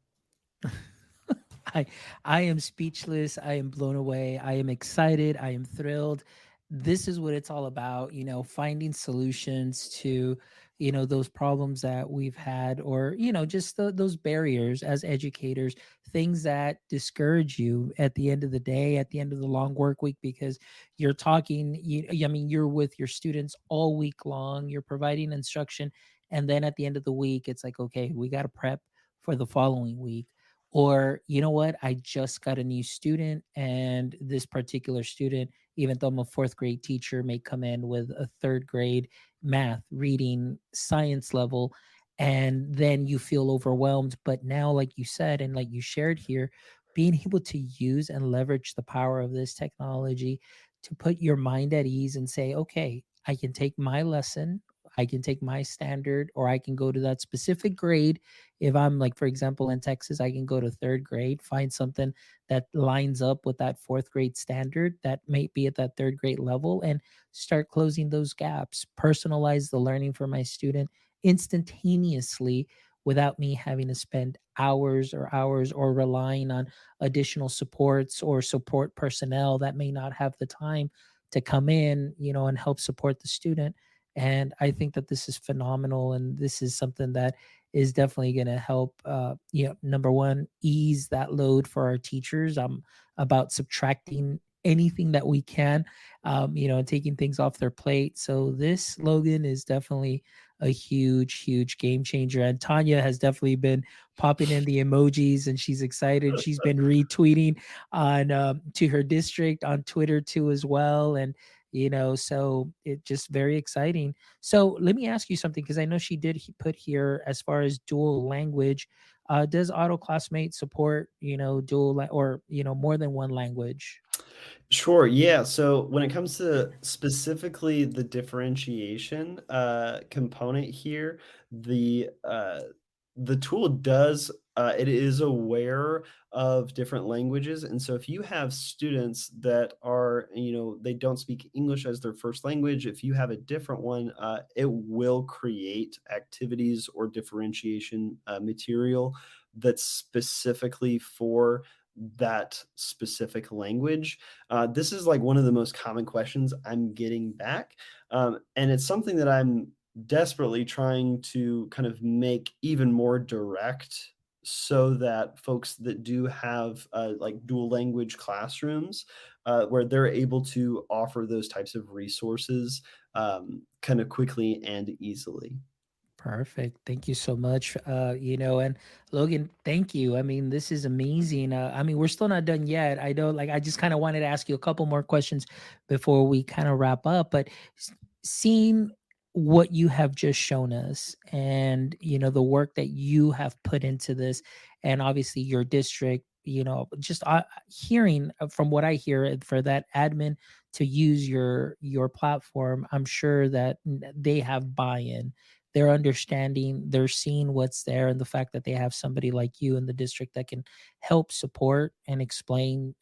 S2: I I am speechless. I am blown away. I am excited. I am thrilled. This is what it's all about, finding solutions to, those problems that we've had, or, just those barriers as educators, things that discourage you at the end of the day, at the end of the long work week, because you're talking, I mean, you're with your students all week long, you're providing instruction. And then at the end of the week, it's like, okay, we got to prep for the following week. Or, you know what, I just got a new student, and this particular student, even though I'm a fourth grade teacher, may come in with a third grade math, reading, science level. And then you feel overwhelmed. But now, like you said, and like you shared here, being able to use and leverage the power of this technology to put your mind at ease and say, okay, I can take my lesson, I can take my standard, or I can go to that specific grade. If I'm like, for example, in Texas, I can go to third grade, find something that lines up with that fourth grade standard that may be at that third grade level, and start closing those gaps, personalize the learning for my student instantaneously without me having to spend hours or relying on additional supports or support personnel that may not have the time to come in, and help support the student. And I think that this is phenomenal, and this is something that is definitely going to help, number one, ease that load for our teachers. I'm about subtracting anything that we can, and taking things off their plate. So this, Logan, is definitely a huge game changer. And Tanya has definitely been popping in the emojis, and she's excited. She's been retweeting on, to her district on Twitter too as well. And so it just very exciting. So let me ask you something, because I know she did put here as far as dual language. Does Auto Classmate support, or more than one language?
S3: Sure. Yeah. So when it comes to specifically the differentiation component here, the tool does it is aware of different languages, and so if you have students that are, they don't speak English as their first language, if you have a different one, it will create activities or differentiation material that's specifically for that specific language. This is like one of the most common questions I'm getting back. And it's something that I'm desperately trying to kind of make even more direct so that folks that do have like dual language classrooms where they're able to offer those types of resources kind of quickly and easily.
S2: Perfect. Thank you so much. And Logan, thank you. I mean, this is amazing. I mean, we're still not done yet. I know, like, I just kind of wanted to ask you a couple more questions before we kind of wrap up. But seeing what you have just shown us, and, the work that you have put into this, and obviously your district, just hearing from what I hear, for that admin to use your platform, I'm sure that they have buy-in, they're understanding, they're seeing what's there, and the fact that they have somebody like you in the district that can help support and explain,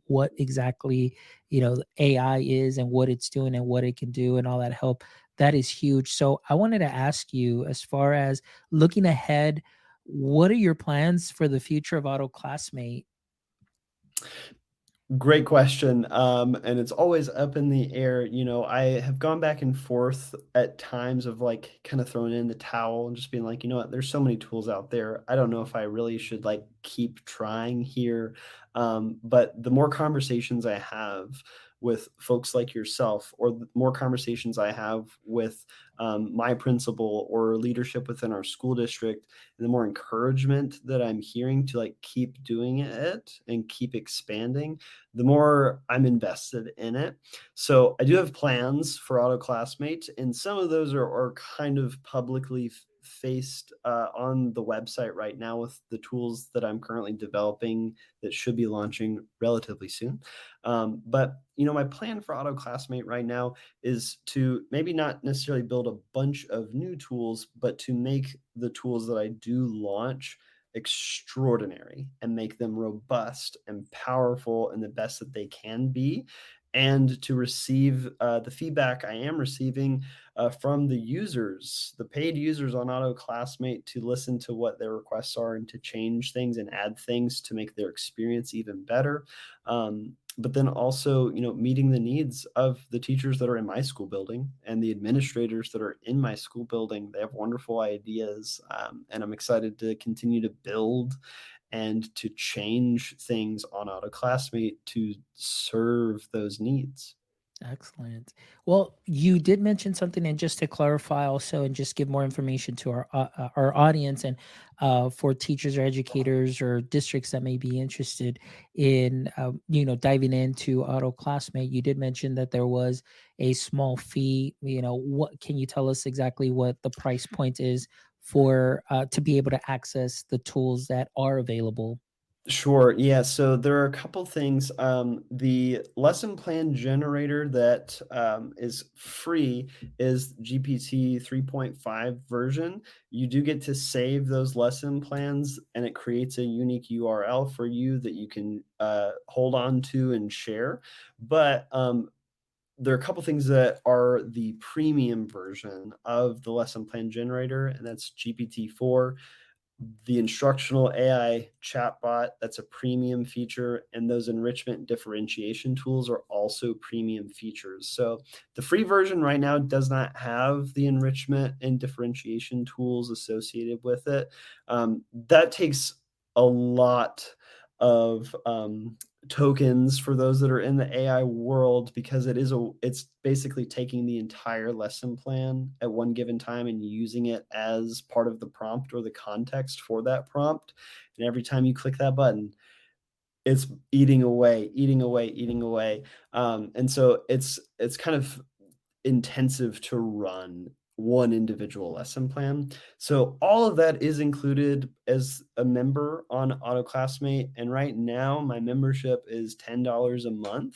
S2: what exactly, the AI is and what it's doing and what it can do and all that help. That is huge. So I wanted to ask you, as far as looking ahead, what are your plans for the future of Auto Classmate?
S3: Great question. And it's always up in the air. I have gone back and forth at times of like kind of throwing in the towel and just being like, you know what, there's so many tools out there. I don't know if I really should like keep trying here. But the more conversations I have with folks like yourself, or the more conversations I have with my principal or leadership within our school district, and the more encouragement that I'm hearing to like keep doing it and keep expanding, the more I'm invested in it. So I do have plans for Auto Classmate, and some of those are kind of publicly faced on the website right now with the tools that I'm currently developing that should be launching relatively soon. But my plan for Auto Classmate right now is to maybe not necessarily build a bunch of new tools, but to make the tools that I do launch extraordinary and make them robust and powerful and the best that they can be, and to receive the feedback I am receiving from the users, the paid users on Auto Classmate, to listen to what their requests are and to change things and add things to make their experience even better. But then also, meeting the needs of the teachers that are in my school building and the administrators that are in my school building. They have wonderful ideas, and I'm excited to continue to build and to change things on Auto Classmate to serve those needs.
S2: Excellent. Well, you did mention something, and just to clarify also, and just give more information to our audience, and for teachers or educators or districts that may be interested in, diving into Auto Classmate. You did mention that there was a small fee. What can you tell us exactly what the price point is for to be able to access the tools that are available?
S3: Sure. Yeah. So there are a couple things. The lesson plan generator that is free is GPT 3.5 version. You do get to save those lesson plans, and it creates a unique URL for you that you can hold on to and share. But there are a couple things that are the premium version of the lesson plan generator, and that's GPT-4, the instructional AI chatbot, that's a premium feature, and those enrichment differentiation tools are also premium features. So the free version right now does not have the enrichment and differentiation tools associated with it. That takes a lot of tokens for those that are in the AI world, because it's basically taking the entire lesson plan at one given time and using it as part of the prompt or the context for that prompt. And every time you click that button, it's eating away, eating away, eating away. And so it's kind of intensive to run one individual lesson plan. So all of that is included as a member on Auto Classmate, and right now my membership is $10 a month.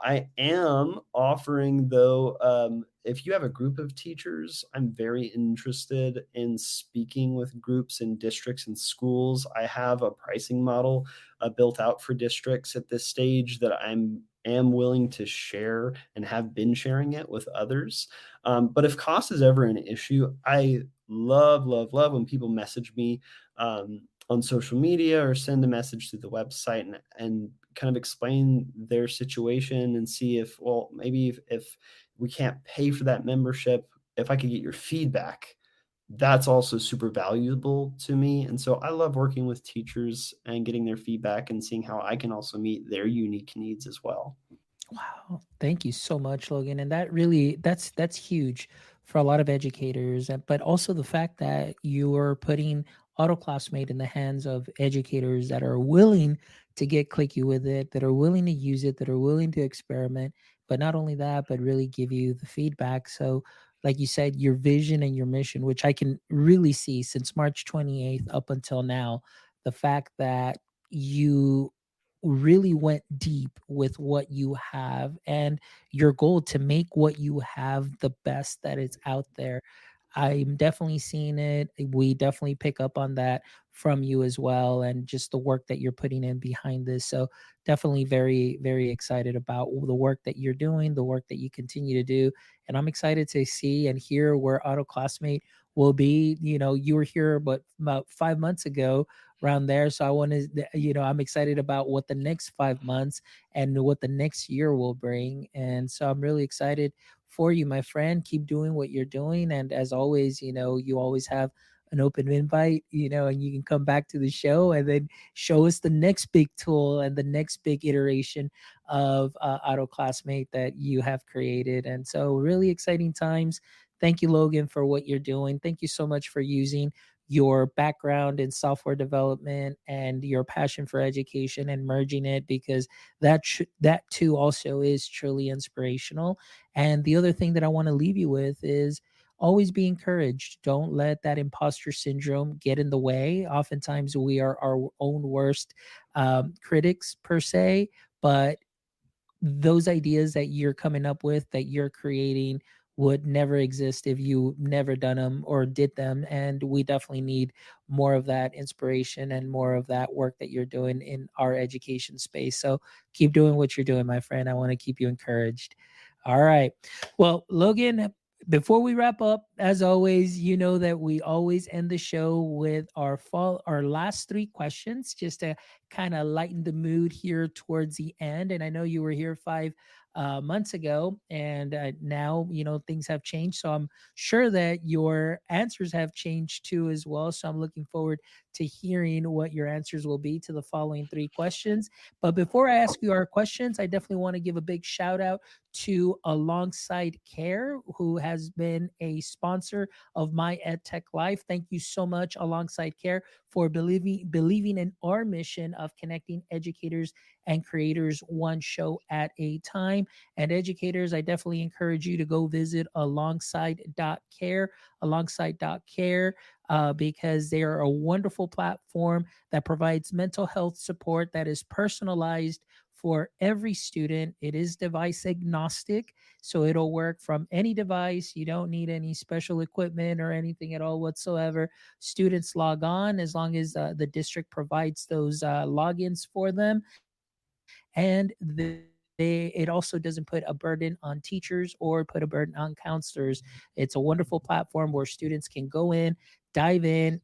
S3: I am offering, though, if you have a group of teachers, I'm very interested in speaking with groups in districts and schools. I have a pricing model built out for districts at this stage that am willing to share and have been sharing it with others. But if cost is ever an issue, I love, love, love when people message me on social media or send a message through the website and kind of explain their situation and see if, well, maybe if we can't pay for that membership, if I could get your feedback, that's also super valuable to me. And so I love working with teachers and getting their feedback and seeing how I can also meet their unique needs as well.
S2: Wow. Thank you so much, Logan. And that's huge for a lot of educators, but also the fact that you're putting Auto Classmate in the hands of educators that are willing to get clicky with it, that are willing to use it, that are willing to experiment, but not only that, but really give you the feedback. So like you said, your vision and your mission, which I can really see since March 28th up until now, the fact that you really went deep with what you have, and your goal to make what you have the best that it's out there. I'm definitely seeing it. We definitely pick up on that from you as well, and just the work that you're putting in behind this. So definitely very, very excited about the work that you're doing, the work that you continue to do. And I'm excited to see and hear where Auto Classmate will be. You were here, but about 5 months ago, around there. So I want to, I'm excited about what the next 5 months and what the next year will bring. And so I'm really excited for you, my friend. Keep doing what you're doing. And as always, you always have an open invite, and you can come back to the show and then show us the next big tool and the next big iteration of Auto Classmate that you have created. And so, really exciting times. Thank you, Logan, for what you're doing. Thank you so much for using your background in software development and your passion for education and merging it, because that too also is truly inspirational. And the other thing that I want to leave you with is always be encouraged. Don't let that imposter syndrome get in the way. Oftentimes we are our own worst critics per se, but those ideas that you're coming up with, that you're creating, would never exist if you never done them or did them. And we definitely need more of that inspiration and more of that work that you're doing in our education space. So keep doing what you're doing, my friend. I want to keep you encouraged. All right. Well, Logan, before we wrap up, as always, you know that we always end the show with our last three questions, just to kind of lighten the mood here towards the end. And I know you were here 5 months ago, and now things have changed. So I'm sure that your answers have changed too as well. So I'm looking forward to hearing what your answers will be to the following three questions. But before I ask you our questions, I definitely want to give a big shout out to Alongside Care, who has been a sponsor of my EdTech Life. Thank you so much, Alongside Care, for believing in our mission of connecting educators and creators one show at a time. And educators, I definitely encourage you to go visit alongside.care, alongside.care, because they are a wonderful platform that provides mental health support that is personalized for every student. It is device agnostic, so it'll work from any device. You don't need any special equipment or anything at all whatsoever. Students log on as long as the district provides those logins for them, and it also doesn't put a burden on teachers or put a burden on counselors. It's a wonderful platform where students can go in, dive in,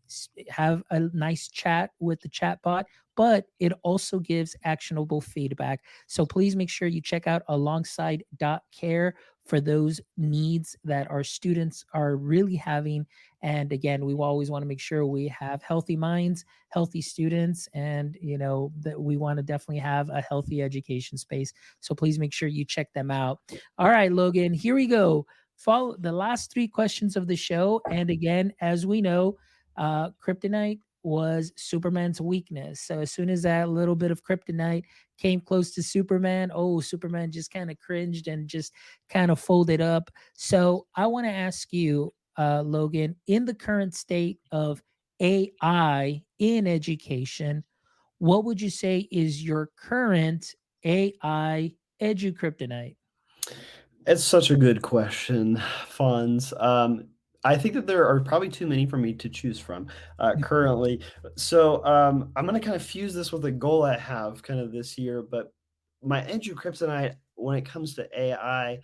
S2: have a nice chat with the chatbot, but it also gives actionable feedback. So please make sure you check out alongside.care for those needs that our students are really having. And again, we always want to make sure we have healthy minds, healthy students, and that we want to definitely have a healthy education space. So please make sure you check them out. All right, Logan, here we go. Follow the last three questions of the show. And again, as we know, kryptonite was Superman's weakness. So as soon as that little bit of kryptonite came close to Superman, oh, Superman just kind of cringed and just kind of folded up. So I want to ask you, Logan, in the current state of AI in education, what would you say is your current AI kryptonite?
S3: It's such a good question, Fonz. I think that there are probably too many for me to choose from currently. So I'm going to kind of fuse this with a goal I have kind of this year. But my kryptonite when it comes to AI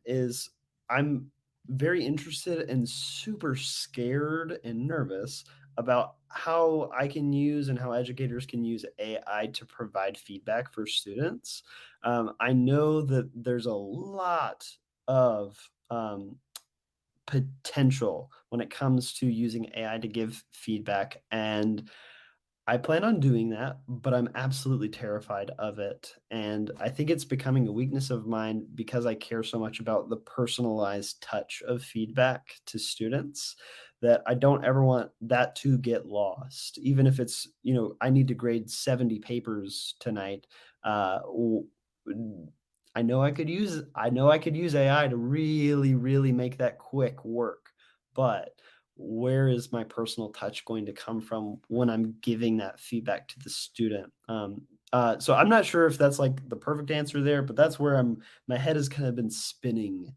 S3: is I'm very interested and super scared and nervous about how I can use and how educators can use AI to provide feedback for students. I know that there's a lot of potential when it comes to using AI to give feedback, and I plan on doing that, but I'm absolutely terrified of it. And I think it's becoming a weakness of mine because I care so much about the personalized touch of feedback to students that I don't ever want that to get lost. Even if it's, I need to grade 70 papers tonight. I know I could use AI to really, really make that quick work. But where is my personal touch going to come from when I'm giving that feedback to the student? So I'm not sure if that's like the perfect answer there, but that's where my head has kind of been spinning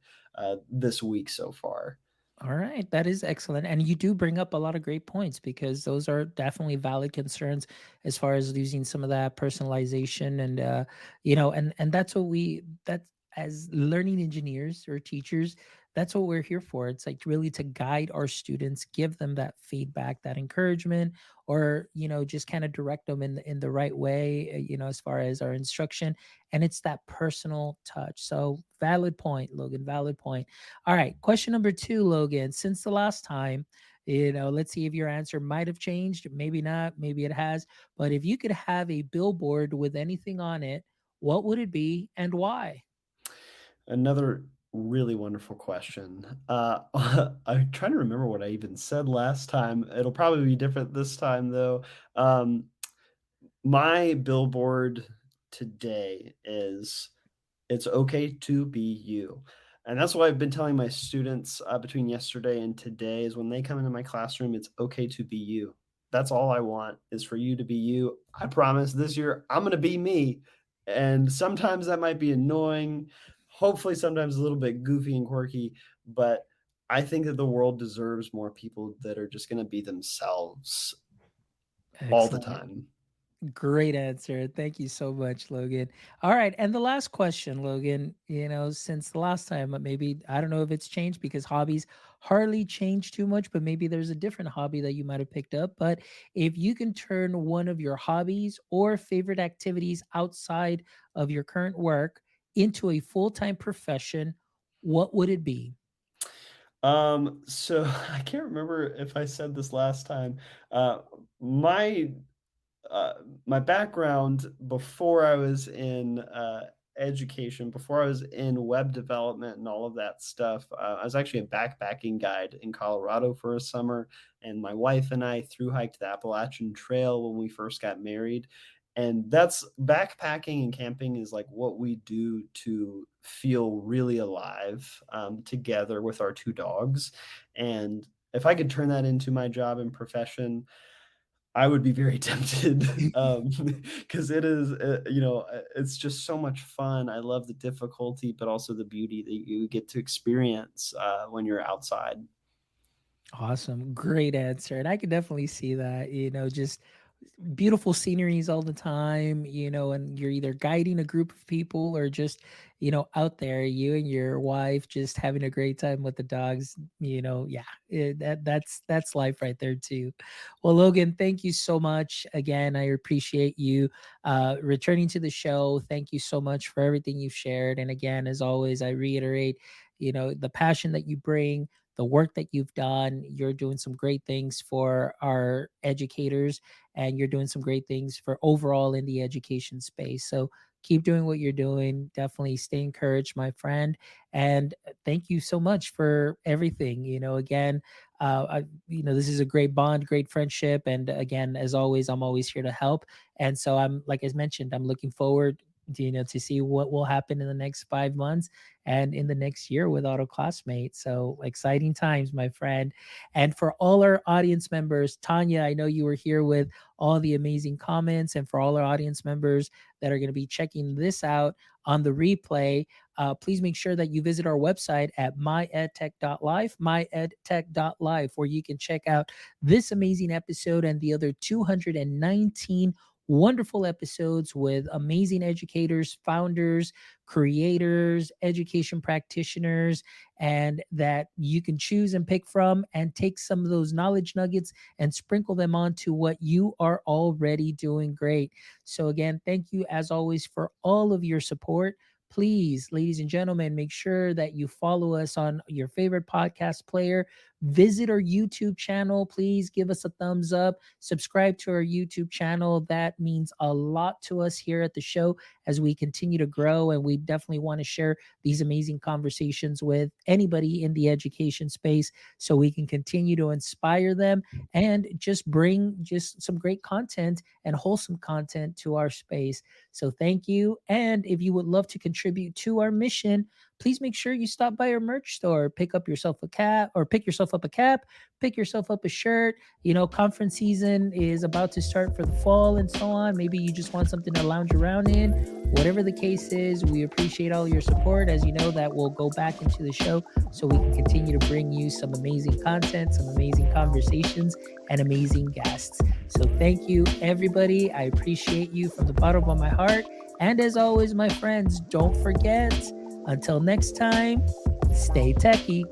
S3: this week so far.
S2: All right, that is excellent. And you do bring up a lot of great points because those are definitely valid concerns as far as losing some of that personalization and and that's what that's as learning engineers or teachers, that's what we're here for. It's like really to guide our students, give them that feedback, that encouragement, or just kind of direct them in the right way, as far as our instruction. And it's that personal touch. So valid point, Logan, valid point. All right. Question number two, Logan. Since the last time, let's see if your answer might have changed. Maybe not. Maybe it has. But if you could have a billboard with anything on it, what would it be and why?
S3: Another really wonderful question. I'm trying to remember what I even said last time. It'll probably be different this time, though. Um, my billboard today is it's okay to be you. And that's what I've been telling my students between yesterday and today is when they come into my classroom, it's okay to be you. That's all I want is for you to be you. I promise this year I'm going to be me. And sometimes that might be annoying, hopefully sometimes a little bit goofy and quirky, but I think that the world deserves more people that are just going to be themselves all the
S2: Excellent.
S3: time.
S2: Great answer. Thank you so much, Logan. All right. And the last question, Logan, since the last time, maybe, I don't know if it's changed because hobbies hardly change too much, but maybe there's a different hobby that you might have picked up. But if you can turn one of your hobbies or favorite activities outside of your current work into a full time profession, what would it be?
S3: So I can't remember if I said this last time, uh, my my background before I was in education, before I was in web development and all of that stuff, I was actually a backpacking guide in Colorado for a summer, and my wife and I thru hiked the Appalachian Trail when we first got married. And that's backpacking and camping is like what we do to feel really alive together with our two dogs. And if I could turn that into my job and profession, I would be very tempted, because it is, it's just so much fun. I love the difficulty, but also the beauty that you get to experience when you're outside.
S2: Awesome. Great answer. And I can definitely see that, just beautiful sceneries all the time, and you're either guiding a group of people or just, out there, you and your wife just having a great time with the dogs, yeah, that's life right there too. Well, Logan, thank you so much. Again, I appreciate you returning to the show. Thank you so much for everything you've shared. And again, as always, I reiterate, the passion that you bring, the work that you've done. You're doing some great things for our educators, and you're doing some great things for overall in the education space. So keep doing what you're doing. Definitely stay encouraged, my friend. And thank you so much for everything. Again, this is a great bond, great friendship. And again, as always, I'm always here to help. And so I'm, like I mentioned, I'm looking forward to see what will happen in the next 5 months and in the next year with Auto Classmate. So exciting times, my friend. And for all our audience members, Tanya, I know you were here with all the amazing comments. And for all our audience members that are going to be checking this out on the replay, please make sure that you visit our website at myedtech.life, where you can check out this amazing episode and the other 219 wonderful episodes with amazing educators, founders, creators, education practitioners, and that you can choose and pick from and take some of those knowledge nuggets and sprinkle them onto what you are already doing great. So, again, thank you as always for all of your support. Please, ladies and gentlemen, make sure that you follow us on your favorite podcast player. Visit our YouTube channel. Please give us a thumbs up. Subscribe to our YouTube channel. That means a lot to us here at the show as we continue to grow. And we definitely want to share these amazing conversations with anybody in the education space so we can continue to inspire them and just bring just some great content and wholesome content to our space. So thank you. And if you would love to contribute to our mission, please make sure you stop by our merch store, pick up yourself a cap, or pick yourself up a cap, pick yourself up a shirt. Conference season is about to start for the fall and so on. Maybe you just want something to lounge around in. Whatever the case is, we appreciate all your support. As you know, that will go back into the show so we can continue to bring you some amazing content, some amazing conversations, and amazing guests. So thank you, everybody. I appreciate you from the bottom of my heart. And as always, my friends, don't forget, until next time, stay techie.